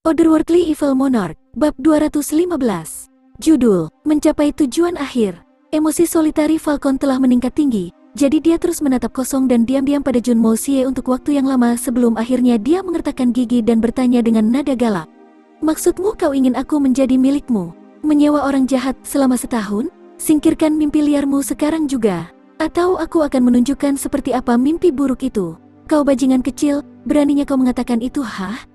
Otherworldly Evil Monarch, Bab 215. Judul, Mencapai Tujuan Akhir. Emosi Solitary Falcon telah meningkat tinggi, jadi dia terus menatap kosong dan diam-diam pada Junmo Xie untuk waktu yang lama sebelum akhirnya dia mengertakkan gigi dan bertanya dengan nada galak. Maksudmu kau ingin aku menjadi milikmu? Menyewa orang jahat selama setahun? Singkirkan mimpi liarmu sekarang juga. Atau aku akan menunjukkan seperti apa mimpi buruk itu. Kau bajingan kecil, beraninya kau mengatakan itu, hah?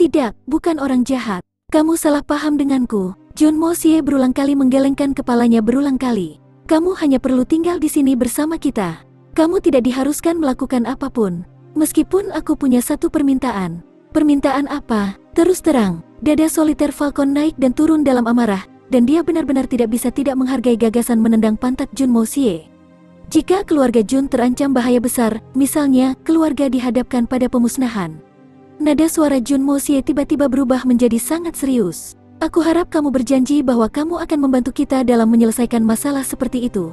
Tidak, bukan orang jahat. Kamu salah paham denganku. Junmo Xie berulang kali menggelengkan kepalanya berulang kali. Kamu hanya perlu tinggal di sini bersama kita. Kamu tidak diharuskan melakukan apapun. Meskipun aku punya satu permintaan. Permintaan apa? Terus terang, dada Solitaire Falcon naik dan turun dalam amarah, dan dia benar-benar tidak bisa tidak menghargai gagasan menendang pantat Junmo Xie. Jika keluarga Jun terancam bahaya besar, misalnya keluarga dihadapkan pada pemusnahan. Nada suara Junmo Xie tiba-tiba berubah menjadi sangat serius. Aku harap kamu berjanji bahwa kamu akan membantu kita dalam menyelesaikan masalah seperti itu.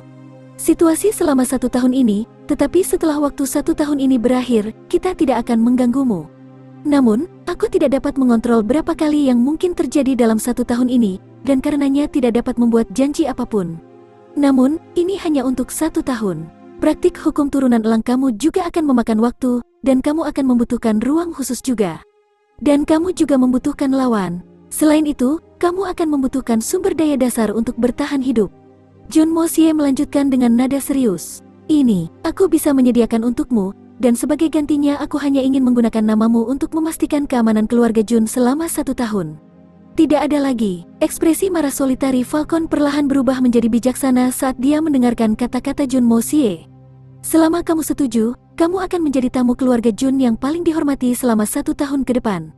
Situasi selama 1 tahun ini, tetapi setelah waktu 1 tahun ini berakhir, kita tidak akan mengganggumu. Namun, aku tidak dapat mengontrol berapa kali yang mungkin terjadi dalam 1 tahun ini, dan karenanya tidak dapat membuat janji apapun. Namun, ini hanya untuk 1 tahun. Praktik hukum turunan elang kamu juga akan memakan waktu, dan kamu akan membutuhkan ruang khusus juga. Dan kamu juga membutuhkan lawan. Selain itu, kamu akan membutuhkan sumber daya dasar untuk bertahan hidup. Junmo Xie melanjutkan dengan nada serius. Ini, aku bisa menyediakan untukmu, dan sebagai gantinya aku hanya ingin menggunakan namamu untuk memastikan keamanan keluarga Jun selama 1 tahun. Tidak ada lagi. Ekspresi marah Solitary Falcon perlahan berubah menjadi bijaksana saat dia mendengarkan kata-kata Junmo Xie. Selama kamu setuju, kamu akan menjadi tamu keluarga Jun yang paling dihormati selama 1 tahun ke depan.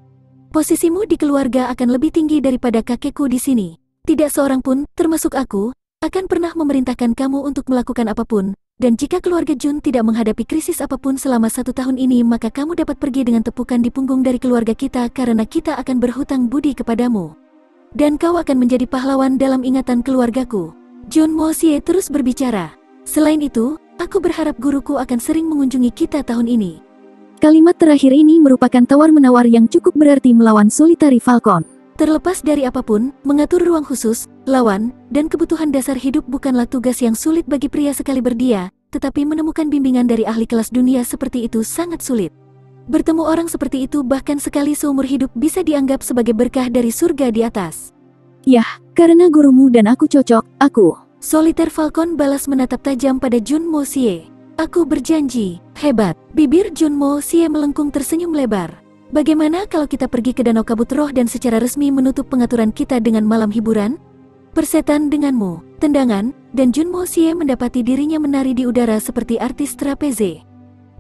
Posisimu di keluarga akan lebih tinggi daripada kakekku di sini. Tidak seorang pun, termasuk aku, akan pernah memerintahkan kamu untuk melakukan apapun, dan jika keluarga Jun tidak menghadapi krisis apapun selama 1 tahun ini, maka kamu dapat pergi dengan tepukan di punggung dari keluarga kita karena kita akan berhutang budi kepadamu. Dan kau akan menjadi pahlawan dalam ingatan keluargaku. Junmo Xie terus berbicara. Selain itu, aku berharap guruku akan sering mengunjungi kita tahun ini. Kalimat terakhir ini merupakan tawar-menawar yang cukup berarti melawan Solitary Falcon. Terlepas dari apapun, mengatur ruang khusus, lawan, dan kebutuhan dasar hidup bukanlah tugas yang sulit bagi pria sekali berdia, tetapi menemukan bimbingan dari ahli kelas dunia seperti itu sangat sulit. Bertemu orang seperti itu bahkan sekali seumur hidup bisa dianggap sebagai berkah dari surga di atas. Yah, karena gurumu dan aku cocok, aku. Solitaire Falcon balas menatap tajam pada Junmo Xie. Aku berjanji, hebat. Bibir Junmo Xie melengkung tersenyum lebar. Bagaimana kalau kita pergi ke Danau Kabut Roh dan secara resmi menutup pengaturan kita dengan malam hiburan? Persetan denganmu, tendangan, dan Junmo Xie mendapati dirinya menari di udara seperti artis trapeze.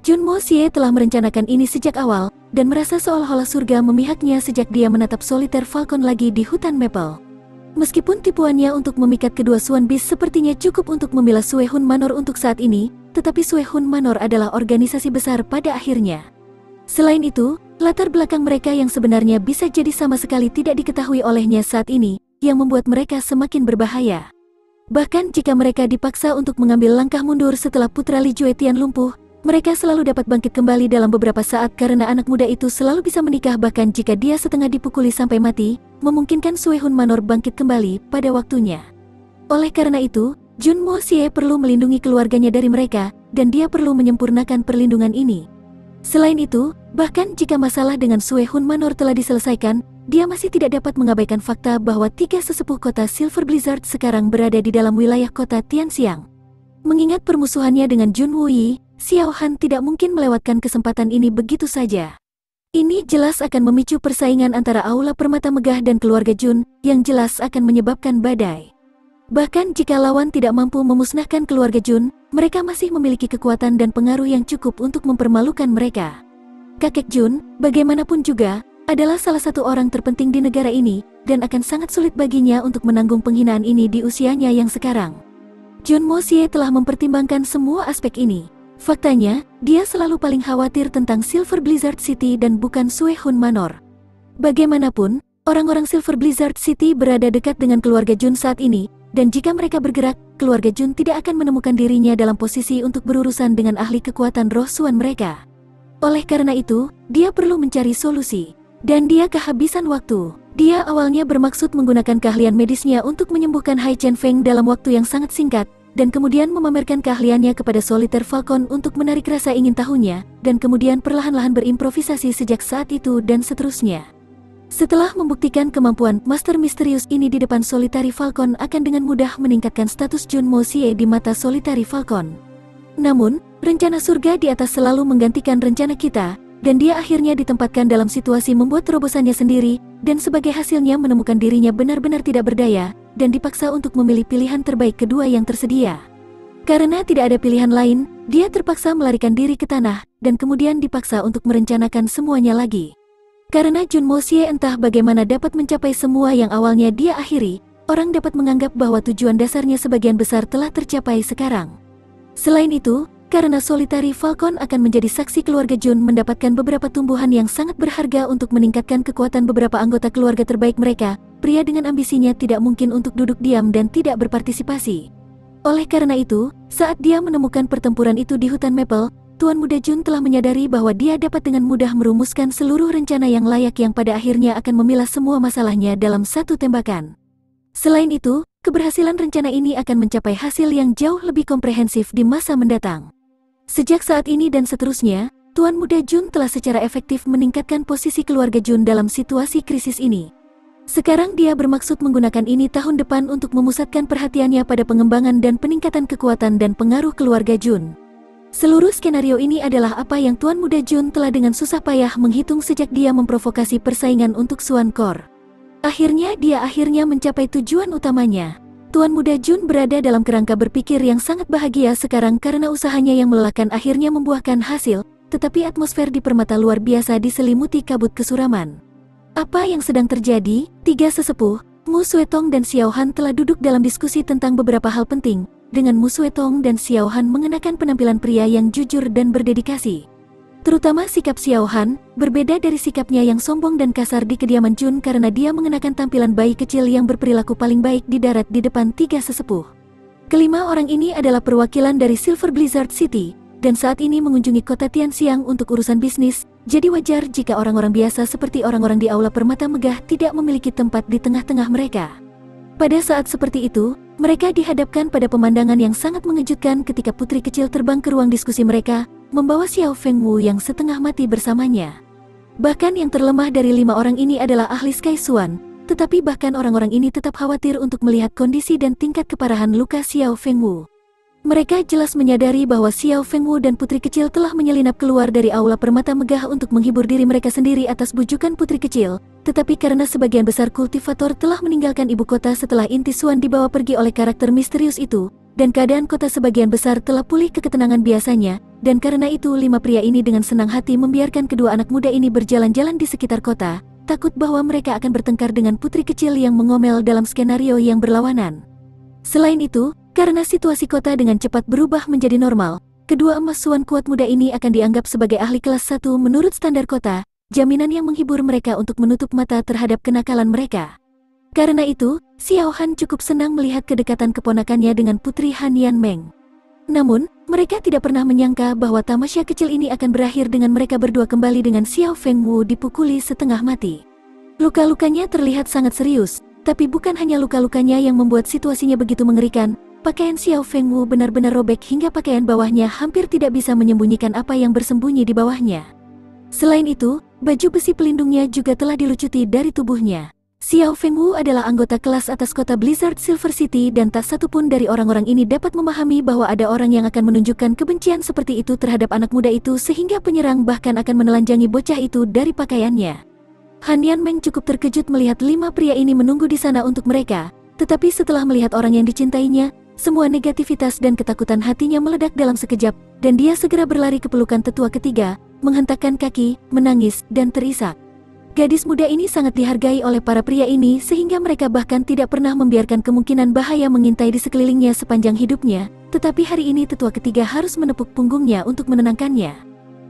Junmo Xie telah merencanakan ini sejak awal, dan merasa seolah-olah surga memihaknya sejak dia menatap Solitaire Falcon lagi di hutan Maple. Meskipun tipuannya untuk memikat kedua Swan Beast sepertinya cukup untuk memilah Suehun Manor untuk saat ini, tetapi Suehun Manor adalah organisasi besar pada akhirnya. Selain itu, latar belakang mereka yang sebenarnya bisa jadi sama sekali tidak diketahui olehnya saat ini, yang membuat mereka semakin berbahaya. Bahkan jika mereka dipaksa untuk mengambil langkah mundur setelah putra Li Juetian lumpuh, mereka selalu dapat bangkit kembali dalam beberapa saat karena anak muda itu selalu bisa menikah bahkan jika dia setengah dipukuli sampai mati, memungkinkan Suehun Manor bangkit kembali pada waktunya. Oleh karena itu, Junmo Xie perlu melindungi keluarganya dari mereka, dan dia perlu menyempurnakan perlindungan ini. Selain itu, bahkan jika masalah dengan Suehun Manor telah diselesaikan, dia masih tidak dapat mengabaikan fakta bahwa 3 sesepuh kota Silver Blizzard sekarang berada di dalam wilayah kota Tianxiang. Mengingat permusuhannya dengan Jun Wuyi, Xiao Han tidak mungkin melewatkan kesempatan ini begitu saja. Ini jelas akan memicu persaingan antara Aula Permata Megah dan keluarga Jun, yang jelas akan menyebabkan badai. Bahkan jika lawan tidak mampu memusnahkan keluarga Jun, mereka masih memiliki kekuatan dan pengaruh yang cukup untuk mempermalukan mereka. Kakek Jun, bagaimanapun juga, adalah salah satu orang terpenting di negara ini, dan akan sangat sulit baginya untuk menanggung penghinaan ini di usianya yang sekarang. Junmo Xie telah mempertimbangkan semua aspek ini. Faktanya, dia selalu paling khawatir tentang Silver Blizzard City dan bukan Suehun Manor. Bagaimanapun, orang-orang Silver Blizzard City berada dekat dengan keluarga Jun saat ini, dan jika mereka bergerak, keluarga Jun tidak akan menemukan dirinya dalam posisi untuk berurusan dengan ahli kekuatan roh Suan mereka. Oleh karena itu, dia perlu mencari solusi. Dan dia kehabisan waktu. Dia awalnya bermaksud menggunakan keahlian medisnya untuk menyembuhkan Hai Chen Feng dalam waktu yang sangat singkat, dan kemudian memamerkan keahliannya kepada Solitaire Falcon untuk menarik rasa ingin tahunya, dan kemudian perlahan-lahan berimprovisasi sejak saat itu dan seterusnya. Setelah membuktikan kemampuan Master Misterius ini di depan Solitaire Falcon akan dengan mudah meningkatkan status Junmo Xie di mata Solitaire Falcon. Namun, rencana surga di atas selalu menggantikan rencana kita, dan dia akhirnya ditempatkan dalam situasi membuat terobosannya sendiri, dan sebagai hasilnya menemukan dirinya benar-benar tidak berdaya, dan dipaksa untuk memilih pilihan terbaik kedua yang tersedia. Karena tidak ada pilihan lain, dia terpaksa melarikan diri ke tanah, dan kemudian dipaksa untuk merencanakan semuanya lagi. Karena Junmo Xie entah bagaimana dapat mencapai semua yang awalnya dia akhiri, orang dapat menganggap bahwa tujuan dasarnya sebagian besar telah tercapai sekarang. Selain itu, karena Solitaire Falcon akan menjadi saksi keluarga Jun mendapatkan beberapa tumbuhan yang sangat berharga untuk meningkatkan kekuatan beberapa anggota keluarga terbaik mereka, pria dengan ambisinya tidak mungkin untuk duduk diam dan tidak berpartisipasi. Oleh karena itu, saat dia menemukan pertempuran itu di hutan Maple, Tuan Muda Jun telah menyadari bahwa dia dapat dengan mudah merumuskan seluruh rencana yang layak yang pada akhirnya akan memilas semua masalahnya dalam satu tembakan. Selain itu, keberhasilan rencana ini akan mencapai hasil yang jauh lebih komprehensif di masa mendatang. Sejak saat ini dan seterusnya, Tuan Muda Jun telah secara efektif meningkatkan posisi keluarga Jun dalam situasi krisis ini. Sekarang dia bermaksud menggunakan ini tahun depan untuk memusatkan perhatiannya pada pengembangan dan peningkatan kekuatan dan pengaruh keluarga Jun. Seluruh skenario ini adalah apa yang Tuan Muda Jun telah dengan susah payah menghitung sejak dia memprovokasi persaingan untuk Suan Core. Akhirnya dia mencapai tujuan utamanya. Tuan Muda Jun berada dalam kerangka berpikir yang sangat bahagia sekarang karena usahanya yang melelahkan akhirnya membuahkan hasil, tetapi atmosfer di permata luar biasa diselimuti kabut kesuraman. Apa yang sedang terjadi? Tiga sesepuh, Mu Suetong dan Xiao Han telah duduk dalam diskusi tentang beberapa hal penting, dengan Mu Suetong dan Xiao Han mengenakan penampilan pria yang jujur dan berdedikasi. Terutama sikap Xiao Han, berbeda dari sikapnya yang sombong dan kasar di kediaman Jun karena dia mengenakan tampilan bayi kecil yang berperilaku paling baik di darat di depan tiga sesepuh. Kelima orang ini adalah perwakilan dari Silver Blizzard City, dan saat ini mengunjungi kota Tianxiang untuk urusan bisnis, jadi wajar jika orang-orang biasa seperti orang-orang di Aula Permata Megah tidak memiliki tempat di tengah-tengah mereka. Pada saat seperti itu, mereka dihadapkan pada pemandangan yang sangat mengejutkan ketika putri kecil terbang ke ruang diskusi mereka, membawa Xiao Fengwu yang setengah mati bersamanya. Bahkan yang terlemah dari 5 orang ini adalah ahli Sky Xuan, tetapi bahkan orang-orang ini tetap khawatir untuk melihat kondisi dan tingkat keparahan luka Xiao Fengwu. Mereka jelas menyadari bahwa Xiao Fengwu dan putri kecil telah menyelinap keluar dari Aula Permata Megah untuk menghibur diri mereka sendiri atas bujukan putri kecil, tetapi karena sebagian besar kultivator telah meninggalkan ibu kota setelah inti Xuan dibawa pergi oleh karakter misterius itu, dan keadaan kota sebagian besar telah pulih ke ketenangan biasanya, dan karena itu 5 pria ini dengan senang hati membiarkan kedua anak muda ini berjalan-jalan di sekitar kota, takut bahwa mereka akan bertengkar dengan putri kecil yang mengomel dalam skenario yang berlawanan. Selain itu, karena situasi kota dengan cepat berubah menjadi normal, kedua emas Xuan kuat muda ini akan dianggap sebagai ahli kelas 1 menurut standar kota, jaminan yang menghibur mereka untuk menutup mata terhadap kenakalan mereka. Karena itu, Xiao Han cukup senang melihat kedekatan keponakannya dengan putri Han Yanmeng. Namun, mereka tidak pernah menyangka bahwa tamasya kecil ini akan berakhir dengan mereka berdua kembali dengan Xiao Fengwu dipukuli setengah mati. Luka-lukanya terlihat sangat serius, tapi bukan hanya luka-lukanya yang membuat situasinya begitu mengerikan. Pakaian Xiao Fengwu benar-benar robek hingga pakaian bawahnya hampir tidak bisa menyembunyikan apa yang bersembunyi di bawahnya. Selain itu, baju besi pelindungnya juga telah dilucuti dari tubuhnya. Xiao Fengwu adalah anggota kelas atas kota Blizzard Silver City dan tak satu pun dari orang-orang ini dapat memahami bahwa ada orang yang akan menunjukkan kebencian seperti itu terhadap anak muda itu sehingga penyerang bahkan akan menelanjangi bocah itu dari pakaiannya. Han Yanmeng cukup terkejut melihat 5 pria ini menunggu di sana untuk mereka, tetapi setelah melihat orang yang dicintainya, semua negativitas dan ketakutan hatinya meledak dalam sekejap, dan dia segera berlari ke pelukan tetua ketiga, menghentakkan kaki, menangis, dan terisak. Gadis muda ini sangat dihargai oleh para pria ini sehingga mereka bahkan tidak pernah membiarkan kemungkinan bahaya mengintai di sekelilingnya sepanjang hidupnya, tetapi hari ini tetua ketiga harus menepuk punggungnya untuk menenangkannya.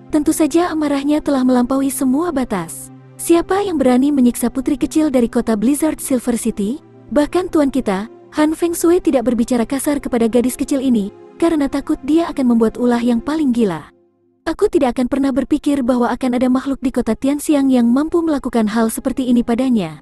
Tentu saja amarahnya telah melampaui semua batas. Siapa yang berani menyiksa putri kecil dari kota Blizzard Silver City? Bahkan tuan kita, Han Feng Shui tidak berbicara kasar kepada gadis kecil ini, karena takut dia akan membuat ulah yang paling gila. Aku tidak akan pernah berpikir bahwa akan ada makhluk di kota Tianxiang yang mampu melakukan hal seperti ini padanya.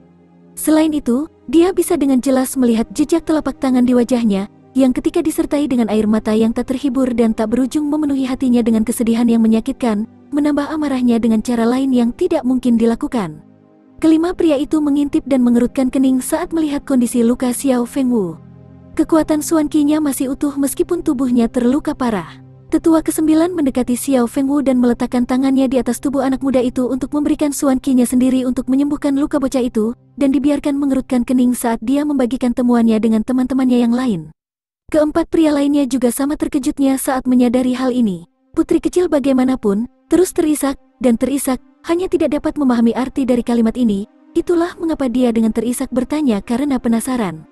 Selain itu, dia bisa dengan jelas melihat jejak telapak tangan di wajahnya, yang ketika disertai dengan air mata yang tak terhibur dan tak berujung memenuhi hatinya dengan kesedihan yang menyakitkan, menambah amarahnya dengan cara lain yang tidak mungkin dilakukan. Kelima pria itu mengintip dan mengerutkan kening saat melihat kondisi luka Xiao Fengwu. Kekuatan Xuan Qi-nya masih utuh meskipun tubuhnya terluka parah. Tetua ke-9 mendekati Xiao Fengwu dan meletakkan tangannya di atas tubuh anak muda itu untuk memberikan Xuan Qi-nya sendiri untuk menyembuhkan luka bocah itu, dan dibiarkan mengerutkan kening saat dia membagikan temuannya dengan teman-temannya yang lain. Keempat pria lainnya juga sama terkejutnya saat menyadari hal ini. Putri kecil bagaimanapun, terus terisak, hanya tidak dapat memahami arti dari kalimat ini. Itulah mengapa dia dengan terisak bertanya karena penasaran.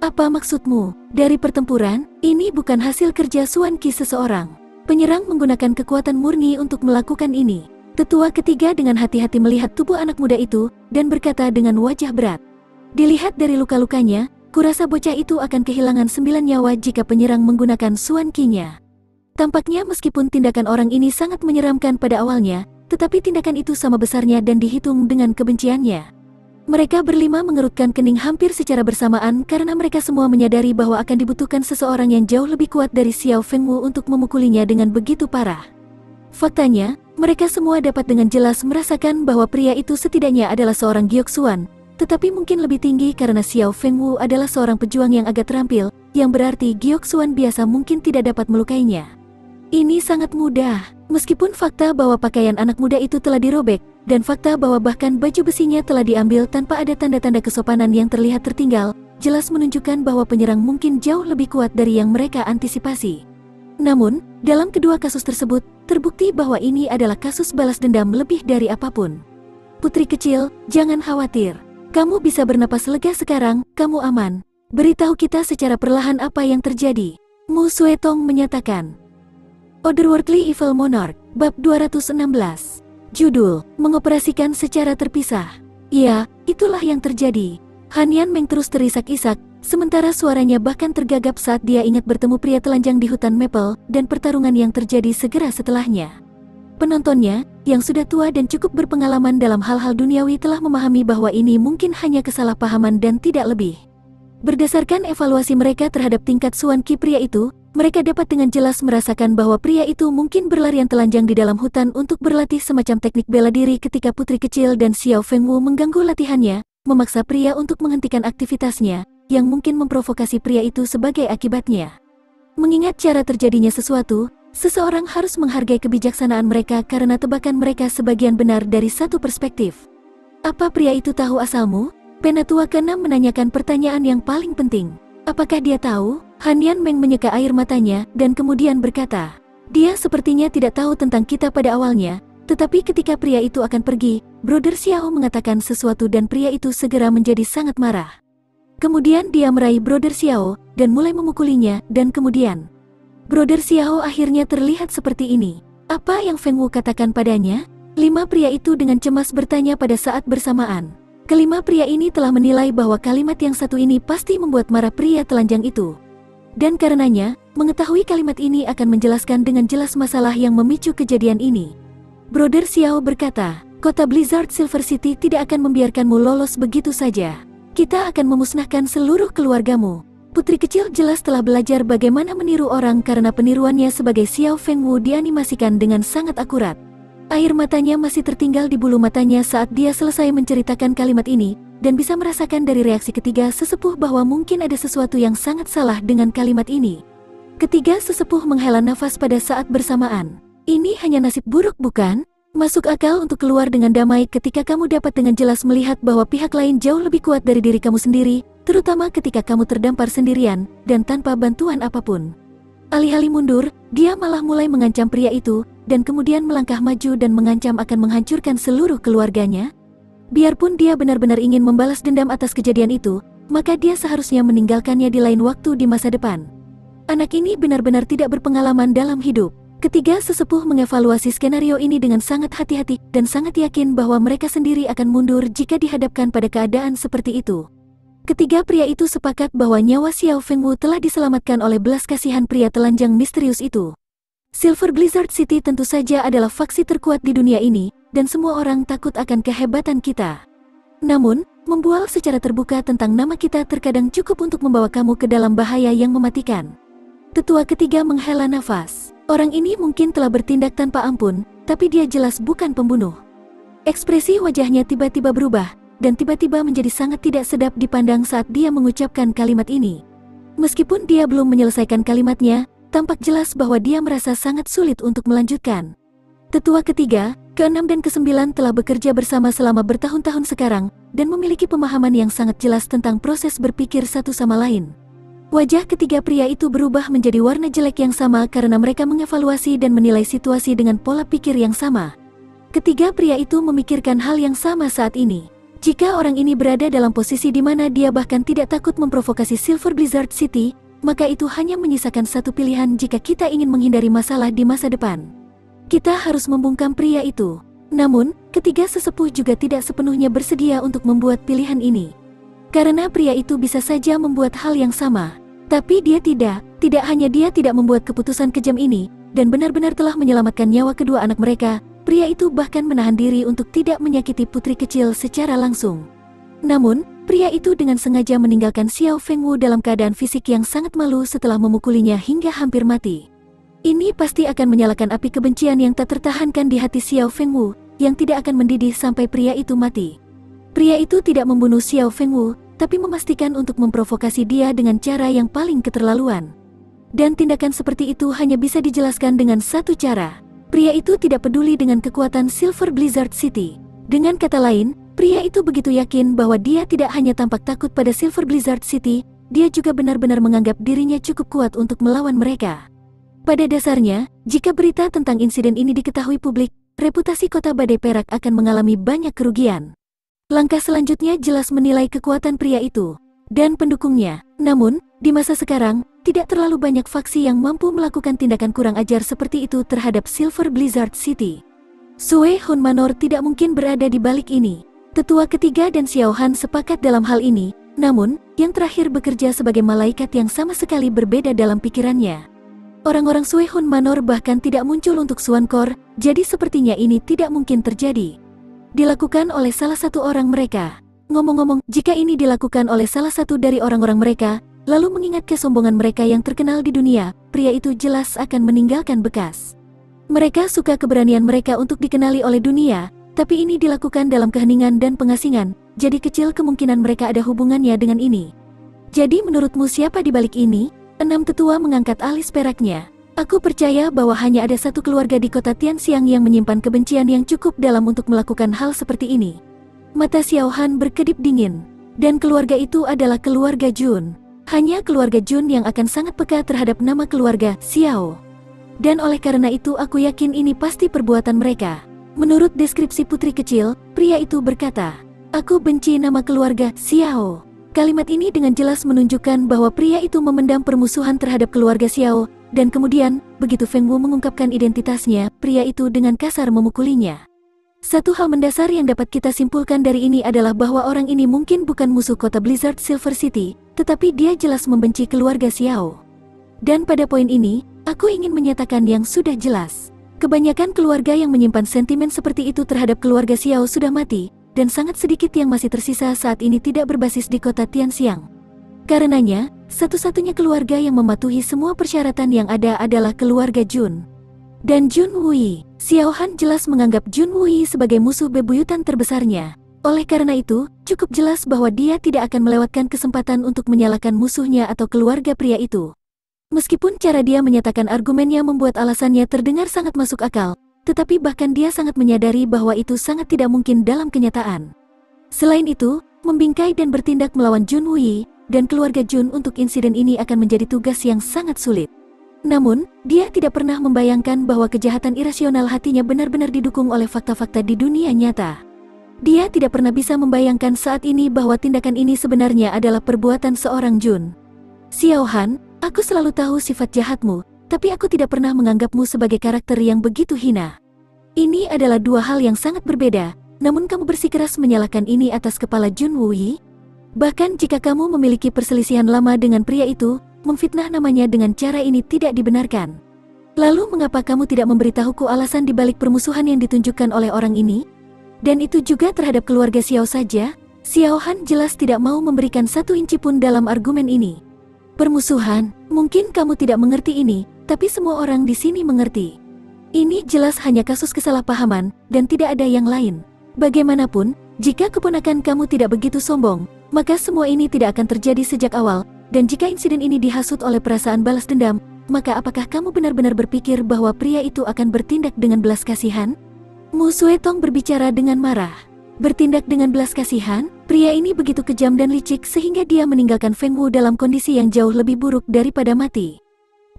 Apa maksudmu? Dari pertempuran, ini bukan hasil kerja Xuan Qi seseorang. Penyerang menggunakan kekuatan murni untuk melakukan ini. Tetua ketiga dengan hati-hati melihat tubuh anak muda itu, dan berkata dengan wajah berat. Dilihat dari luka-lukanya, kurasa bocah itu akan kehilangan 9 nyawa jika penyerang menggunakan Xuan Qi-nya. Tampaknya meskipun tindakan orang ini sangat menyeramkan pada awalnya, tetapi tindakan itu sama besarnya dan dihitung dengan kebenciannya. Mereka berlima mengerutkan kening hampir secara bersamaan karena mereka semua menyadari bahwa akan dibutuhkan seseorang yang jauh lebih kuat dari Xiao Fengwu untuk memukulinya dengan begitu parah. Faktanya, mereka semua dapat dengan jelas merasakan bahwa pria itu setidaknya adalah seorang Gioxuan, tetapi mungkin lebih tinggi karena Xiao Fengwu adalah seorang pejuang yang agak terampil, yang berarti Gioxuan biasa mungkin tidak dapat melukainya. Ini sangat mudah, meskipun fakta bahwa pakaian anak muda itu telah dirobek, dan fakta bahwa bahkan baju besinya telah diambil tanpa ada tanda-tanda kesopanan yang terlihat tertinggal, jelas menunjukkan bahwa penyerang mungkin jauh lebih kuat dari yang mereka antisipasi. Namun, dalam kedua kasus tersebut, terbukti bahwa ini adalah kasus balas dendam lebih dari apapun. Putri kecil, jangan khawatir. Kamu bisa bernapas lega sekarang, kamu aman. Beritahu kita secara perlahan apa yang terjadi. Mu Suetong menyatakan. Otherworldly Evil Monarch, Bab 216. Judul, mengoperasikan secara terpisah. Iya, itulah yang terjadi. Han Yanmeng terus terisak-isak, sementara suaranya bahkan tergagap saat dia ingat bertemu pria telanjang di hutan Maple, dan pertarungan yang terjadi segera setelahnya. Penontonnya, yang sudah tua dan cukup berpengalaman dalam hal-hal duniawi telah memahami bahwa ini mungkin hanya kesalahpahaman dan tidak lebih. Berdasarkan evaluasi mereka terhadap tingkat Xuan Qi pria itu, mereka dapat dengan jelas merasakan bahwa pria itu mungkin berlarian telanjang di dalam hutan untuk berlatih semacam teknik bela diri ketika putri kecil dan Xiao Fengwu mengganggu latihannya, memaksa pria untuk menghentikan aktivitasnya, yang mungkin memprovokasi pria itu sebagai akibatnya. Mengingat cara terjadinya sesuatu, seseorang harus menghargai kebijaksanaan mereka karena tebakan mereka sebagian benar dari satu perspektif. Apa pria itu tahu asalmu? Penatua ke-6 menanyakan pertanyaan yang paling penting. Apakah dia tahu? Han Yanmeng menyeka air matanya dan kemudian berkata, dia sepertinya tidak tahu tentang kita pada awalnya, tetapi ketika pria itu akan pergi, Brother Xiao mengatakan sesuatu dan pria itu segera menjadi sangat marah. Kemudian dia meraih Brother Xiao dan mulai memukulinya dan kemudian Brother Xiao akhirnya terlihat seperti ini. Apa yang Fengwu katakan padanya? 5 pria itu dengan cemas bertanya pada saat bersamaan. Kelima pria ini telah menilai bahwa kalimat yang satu ini pasti membuat marah pria telanjang itu. Dan karenanya, mengetahui kalimat ini akan menjelaskan dengan jelas masalah yang memicu kejadian ini. Brother Xiao berkata, kota Blizzard Silver City tidak akan membiarkanmu lolos begitu saja. Kita akan memusnahkan seluruh keluargamu. Putri kecil jelas telah belajar bagaimana meniru orang karena peniruannya sebagai Xiao Fengwu dianimasikan dengan sangat akurat. Air matanya masih tertinggal di bulu matanya saat dia selesai menceritakan kalimat ini, dan bisa merasakan dari reaksi ketiga sesepuh bahwa mungkin ada sesuatu yang sangat salah dengan kalimat ini. Ketiga sesepuh menghela nafas pada saat bersamaan. Ini hanya nasib buruk bukan? Masuk akal untuk keluar dengan damai ketika kamu dapat dengan jelas melihat bahwa pihak lain jauh lebih kuat dari diri kamu sendiri, terutama ketika kamu terdampar sendirian, dan tanpa bantuan apapun. Alih-alih mundur, dia malah mulai mengancam pria itu, dan kemudian melangkah maju dan mengancam akan menghancurkan seluruh keluarganya. Biarpun dia benar-benar ingin membalas dendam atas kejadian itu, maka dia seharusnya meninggalkannya di lain waktu di masa depan. Anak ini benar-benar tidak berpengalaman dalam hidup. Ketiga sesepuh mengevaluasi skenario ini dengan sangat hati-hati dan sangat yakin bahwa mereka sendiri akan mundur jika dihadapkan pada keadaan seperti itu. Ketiga pria itu sepakat bahwa nyawa Xiao Fengwu telah diselamatkan oleh belas kasihan pria telanjang misterius itu. Silver Blizzard City tentu saja adalah faksi terkuat di dunia ini, dan semua orang takut akan kehebatan kita. Namun, membual secara terbuka tentang nama kita terkadang cukup untuk membawa kamu ke dalam bahaya yang mematikan. Tetua ketiga menghela nafas. Orang ini mungkin telah bertindak tanpa ampun, tapi dia jelas bukan pembunuh. Ekspresi wajahnya tiba-tiba berubah, dan tiba-tiba menjadi sangat tidak sedap dipandang saat dia mengucapkan kalimat ini. Meskipun dia belum menyelesaikan kalimatnya, tampak jelas bahwa dia merasa sangat sulit untuk melanjutkan. Tetua ketiga, keenam dan kesembilan telah bekerja bersama selama bertahun-tahun sekarang, dan memiliki pemahaman yang sangat jelas tentang proses berpikir satu sama lain. Wajah ketiga pria itu berubah menjadi warna jelek yang sama karena mereka mengevaluasi dan menilai situasi dengan pola pikir yang sama. Ketiga pria itu memikirkan hal yang sama saat ini. Jika orang ini berada dalam posisi di mana dia bahkan tidak takut memprovokasi Silver Blizzard City, maka itu hanya menyisakan satu pilihan jika kita ingin menghindari masalah di masa depan. Kita harus membungkam pria itu. Namun, ketiga sesepuh juga tidak sepenuhnya bersedia untuk membuat pilihan ini. Karena pria itu bisa saja membuat hal yang sama. Tapi dia tidak hanya dia tidak membuat keputusan kejam ini, dan benar-benar telah menyelamatkan nyawa kedua anak mereka. Pria itu bahkan menahan diri untuk tidak menyakiti putri kecil secara langsung. Namun, pria itu dengan sengaja meninggalkan Xiao Fengwu dalam keadaan fisik yang sangat malu setelah memukulinya hingga hampir mati. Ini pasti akan menyalakan api kebencian yang tak tertahankan di hati Xiao Fengwu, yang tidak akan mendidih sampai pria itu mati. Pria itu tidak membunuh Xiao Fengwu, tapi memastikan untuk memprovokasi dia dengan cara yang paling keterlaluan. Dan tindakan seperti itu hanya bisa dijelaskan dengan satu cara. Pria itu tidak peduli dengan kekuatan Silver Blizzard City. Dengan kata lain, pria itu begitu yakin bahwa dia tidak hanya tampak takut pada Silver Blizzard City, dia juga benar-benar menganggap dirinya cukup kuat untuk melawan mereka. Pada dasarnya, jika berita tentang insiden ini diketahui publik, reputasi kota Badai Perak akan mengalami banyak kerugian. Langkah selanjutnya jelas menilai kekuatan pria itu dan pendukungnya. Namun, di masa sekarang, tidak terlalu banyak faksi yang mampu melakukan tindakan kurang ajar seperti itu terhadap Silver Blizzard City. Sue Hun Manor tidak mungkin berada di balik ini. Tetua ketiga dan Xiao Han sepakat dalam hal ini, namun, yang terakhir bekerja sebagai malaikat yang sama sekali berbeda dalam pikirannya. Orang-orang Sue Hun Manor bahkan tidak muncul untuk Suankor, jadi sepertinya ini tidak mungkin terjadi. Dilakukan oleh salah satu orang mereka. Ngomong-ngomong, jika ini dilakukan oleh salah satu dari orang-orang mereka, lalu mengingat kesombongan mereka yang terkenal di dunia, pria itu jelas akan meninggalkan bekas. Mereka suka keberanian mereka untuk dikenali oleh dunia, tapi ini dilakukan dalam keheningan dan pengasingan, jadi kecil kemungkinan mereka ada hubungannya dengan ini. Jadi menurutmu siapa di balik ini? Enam tetua mengangkat alis peraknya. Aku percaya bahwa hanya ada satu keluarga di kota Tianxiang yang menyimpan kebencian yang cukup dalam untuk melakukan hal seperti ini. Mata Xiao Han berkedip dingin. Dan keluarga itu adalah keluarga Jun. Hanya keluarga Jun yang akan sangat peka terhadap nama keluarga Xiao. Dan oleh karena itu aku yakin ini pasti perbuatan mereka. Menurut deskripsi putri kecil, pria itu berkata, "Aku benci nama keluarga Xiao." Kalimat ini dengan jelas menunjukkan bahwa pria itu memendam permusuhan terhadap keluarga Xiao, dan kemudian, begitu Feng Wu mengungkapkan identitasnya, pria itu dengan kasar memukulinya. Satu hal mendasar yang dapat kita simpulkan dari ini adalah bahwa orang ini mungkin bukan musuh kota Blizzard Silver City, tetapi dia jelas membenci keluarga Xiao. Dan pada poin ini, aku ingin menyatakan yang sudah jelas. Kebanyakan keluarga yang menyimpan sentimen seperti itu terhadap keluarga Xiao sudah mati, dan sangat sedikit yang masih tersisa saat ini tidak berbasis di kota Tianxiang. Karenanya, satu-satunya keluarga yang mematuhi semua persyaratan yang ada adalah keluarga Jun. Dan Jun Wui. Xiao Han jelas menganggap Jun Wui sebagai musuh bebuyutan terbesarnya. Oleh karena itu, cukup jelas bahwa dia tidak akan melewatkan kesempatan untuk menyalahkan musuhnya atau keluarga pria itu. Meskipun cara dia menyatakan argumennya membuat alasannya terdengar sangat masuk akal, tetapi bahkan dia sangat menyadari bahwa itu sangat tidak mungkin dalam kenyataan. Selain itu, membingkai dan bertindak melawan Jun Wui dan keluarga Jun untuk insiden ini akan menjadi tugas yang sangat sulit. Namun, dia tidak pernah membayangkan bahwa kejahatan irasional hatinya benar-benar didukung oleh fakta-fakta di dunia nyata. Dia tidak pernah bisa membayangkan saat ini bahwa tindakan ini sebenarnya adalah perbuatan seorang Jun. Xiao Han, aku selalu tahu sifat jahatmu, tapi aku tidak pernah menganggapmu sebagai karakter yang begitu hina. Ini adalah dua hal yang sangat berbeda, namun kamu bersikeras menyalahkan ini atas kepala Jun Wui. Bahkan jika kamu memiliki perselisihan lama dengan pria itu, memfitnah namanya dengan cara ini tidak dibenarkan. Lalu mengapa kamu tidak memberitahuku alasan dibalik permusuhan yang ditunjukkan oleh orang ini? Dan itu juga terhadap keluarga Xiao saja? Xiao Han jelas tidak mau memberikan satu inci pun dalam argumen ini. Permusuhan, mungkin kamu tidak mengerti ini, tapi semua orang di sini mengerti. Ini jelas hanya kasus kesalahpahaman, dan tidak ada yang lain. Bagaimanapun, jika keponakan kamu tidak begitu sombong, maka semua ini tidak akan terjadi sejak awal, dan jika insiden ini dihasut oleh perasaan balas dendam, maka apakah kamu benar-benar berpikir bahwa pria itu akan bertindak dengan belas kasihan? Mu Suetong berbicara dengan marah. Bertindak dengan belas kasihan, pria ini begitu kejam dan licik sehingga dia meninggalkan Feng Wu dalam kondisi yang jauh lebih buruk daripada mati.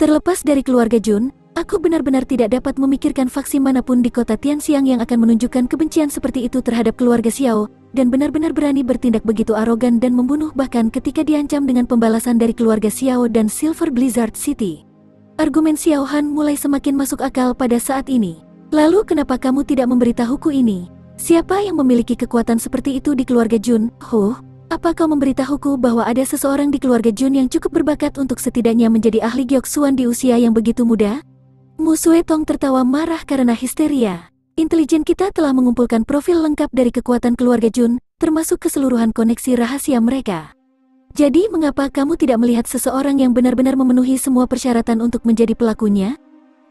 Terlepas dari keluarga Jun, aku benar-benar tidak dapat memikirkan faksi manapun di kota Tianxiang yang akan menunjukkan kebencian seperti itu terhadap keluarga Xiao, dan benar-benar berani bertindak begitu arogan dan membunuh bahkan ketika diancam dengan pembalasan dari keluarga Xiao dan Silver Blizzard City. Argumen Xiao Han mulai semakin masuk akal pada saat ini. Lalu kenapa kamu tidak memberitahuku ini? Siapa yang memiliki kekuatan seperti itu di keluarga Jun? Apa kau memberitahuku bahwa ada seseorang di keluarga Jun yang cukup berbakat untuk setidaknya menjadi ahli Gyeoksuan di usia yang begitu muda? Mu Suetong tertawa marah karena histeria. Intelijen kita telah mengumpulkan profil lengkap dari kekuatan keluarga Jun, termasuk keseluruhan koneksi rahasia mereka. Jadi mengapa kamu tidak melihat seseorang yang benar-benar memenuhi semua persyaratan untuk menjadi pelakunya?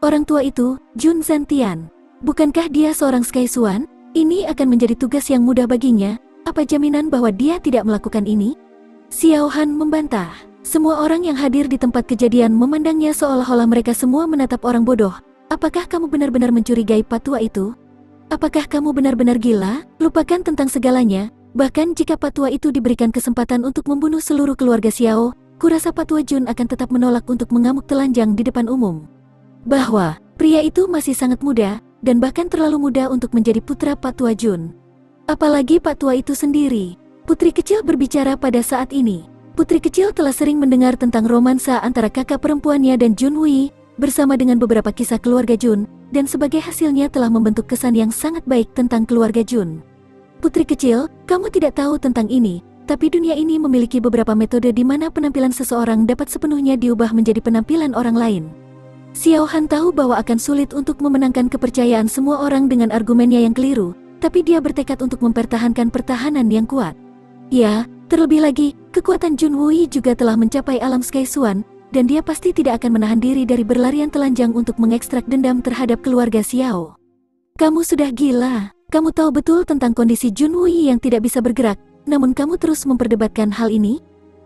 Orang tua itu, Jun Zantian. Bukankah dia seorang Skysuan? Ini akan menjadi tugas yang mudah baginya. Apa jaminan bahwa dia tidak melakukan ini? Xiao Han membantah. Semua orang yang hadir di tempat kejadian memandangnya seolah-olah mereka semua menatap orang bodoh. Apakah kamu benar-benar mencurigai patua itu? Apakah kamu benar-benar gila? Lupakan tentang segalanya. Bahkan jika patua itu diberikan kesempatan untuk membunuh seluruh keluarga Xiao, kurasa patua Jun akan tetap menolak untuk mengamuk telanjang di depan umum. Bahwa pria itu masih sangat muda, dan bahkan terlalu muda untuk menjadi putra patua Jun. Apalagi patua itu sendiri. Putri kecil berbicara pada saat ini. Putri kecil telah sering mendengar tentang romansa antara kakak perempuannya dan Jun Wei, bersama dengan beberapa kisah keluarga Jun, dan sebagai hasilnya telah membentuk kesan yang sangat baik tentang keluarga Jun. Putri kecil, kamu tidak tahu tentang ini, tapi dunia ini memiliki beberapa metode di mana penampilan seseorang dapat sepenuhnya diubah menjadi penampilan orang lain. Xiao Han tahu bahwa akan sulit untuk memenangkan kepercayaan semua orang dengan argumennya yang keliru, tapi dia bertekad untuk mempertahankan pertahanan yang kuat. Ya, terlebih lagi, kekuatan Jun Wei juga telah mencapai alam Skysuan, dan dia pasti tidak akan menahan diri dari berlarian telanjang untuk mengekstrak dendam terhadap keluarga Xiao. Kamu sudah gila. Kamu tahu betul tentang kondisi Jun Wei yang tidak bisa bergerak, namun kamu terus memperdebatkan hal ini?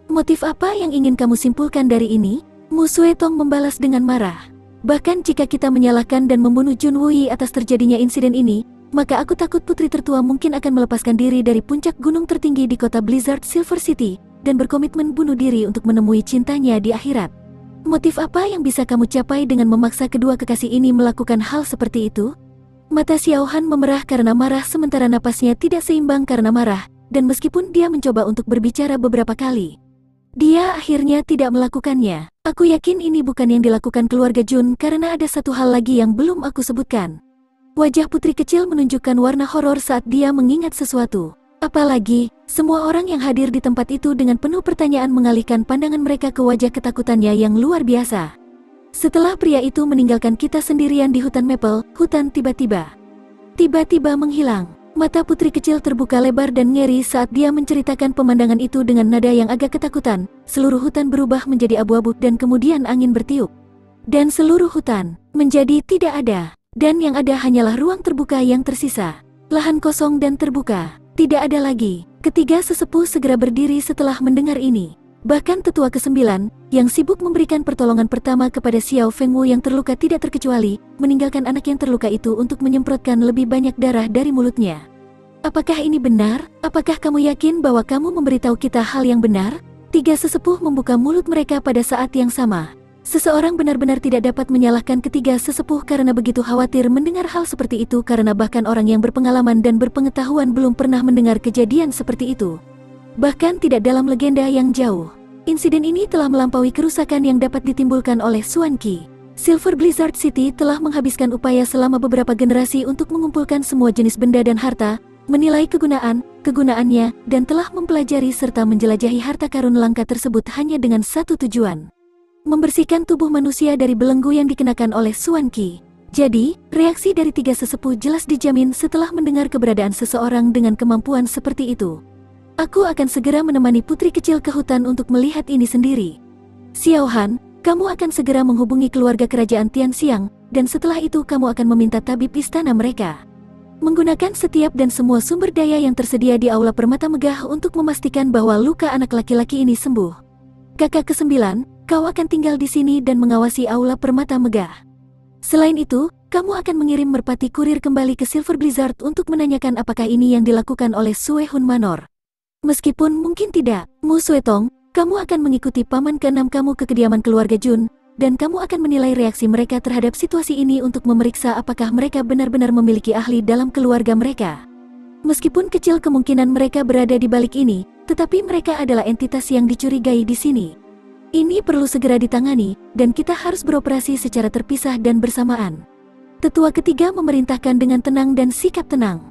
Motif apa yang ingin kamu simpulkan dari ini? Mu Suetong membalas dengan marah. Bahkan jika kita menyalahkan dan membunuh Jun Wei atas terjadinya insiden ini, maka aku takut putri tertua mungkin akan melepaskan diri dari puncak gunung tertinggi di kota Blizzard Silver City, dan berkomitmen bunuh diri untuk menemui cintanya di akhirat. Motif apa yang bisa kamu capai dengan memaksa kedua kekasih ini melakukan hal seperti itu? Mata Xiao Han memerah karena marah sementara napasnya tidak seimbang karena marah, dan meskipun dia mencoba untuk berbicara beberapa kali, dia akhirnya tidak melakukannya. Aku yakin ini bukan yang dilakukan keluarga Jun karena ada satu hal lagi yang belum aku sebutkan. Wajah putri kecil menunjukkan warna horor saat dia mengingat sesuatu. Apalagi, semua orang yang hadir di tempat itu dengan penuh pertanyaan mengalihkan pandangan mereka ke wajah ketakutannya yang luar biasa. Setelah pria itu meninggalkan kita sendirian di hutan Maple, hutan tiba-tiba menghilang. Mata putri kecil terbuka lebar dan ngeri saat dia menceritakan pemandangan itu dengan nada yang agak ketakutan. Seluruh hutan berubah menjadi abu-abu dan kemudian angin bertiup. Dan seluruh hutan menjadi tidak ada. Dan yang ada hanyalah ruang terbuka yang tersisa. Lahan kosong dan terbuka. Tidak ada lagi. Ketiga sesepuh segera berdiri setelah mendengar ini. Bahkan tetua ke-9, yang sibuk memberikan pertolongan pertama kepada Xiao Fengwu yang terluka tidak terkecuali, meninggalkan anak yang terluka itu untuk menyemprotkan lebih banyak darah dari mulutnya. Apakah ini benar? Apakah kamu yakin bahwa kamu memberitahu kita hal yang benar? Tiga sesepuh membuka mulut mereka pada saat yang sama. Seseorang benar-benar tidak dapat menyalahkan ketiga sesepuh karena begitu khawatir mendengar hal seperti itu karena bahkan orang yang berpengalaman dan berpengetahuan belum pernah mendengar kejadian seperti itu. Bahkan tidak dalam legenda yang jauh. Insiden ini telah melampaui kerusakan yang dapat ditimbulkan oleh Xuan Qi. Silver Blizzard City telah menghabiskan upaya selama beberapa generasi untuk mengumpulkan semua jenis benda dan harta, menilai kegunaannya, dan telah mempelajari serta menjelajahi harta karun langka tersebut hanya dengan satu tujuan. membersihkan tubuh manusia dari belenggu yang dikenakan oleh Xuan Qi. Jadi, reaksi dari tiga sesepuh jelas dijamin setelah mendengar keberadaan seseorang dengan kemampuan seperti itu. Aku akan segera menemani putri kecil ke hutan untuk melihat ini sendiri. Xiao Han, kamu akan segera menghubungi keluarga kerajaan Tianxiang, dan setelah itu kamu akan meminta tabib istana mereka. Menggunakan setiap dan semua sumber daya yang tersedia di Aula Permata Megah untuk memastikan bahwa luka anak laki-laki ini sembuh. Kakak ke-9, kau akan tinggal di sini dan mengawasi Aula Permata Megah. Selain itu, kamu akan mengirim merpati kurir kembali ke Silver Blizzard untuk menanyakan apakah ini yang dilakukan oleh Sue Hun Manor. Meskipun mungkin tidak, Mu Suetong, kamu akan mengikuti paman ke-6 kamu ke kediaman keluarga Jun, dan kamu akan menilai reaksi mereka terhadap situasi ini untuk memeriksa apakah mereka benar-benar memiliki ahli dalam keluarga mereka. Meskipun kecil kemungkinan mereka berada di balik ini, tetapi mereka adalah entitas yang dicurigai di sini. Ini perlu segera ditangani, dan kita harus beroperasi secara terpisah dan bersamaan. Tetua ketiga memerintahkan dengan tenang dan sikap tenang.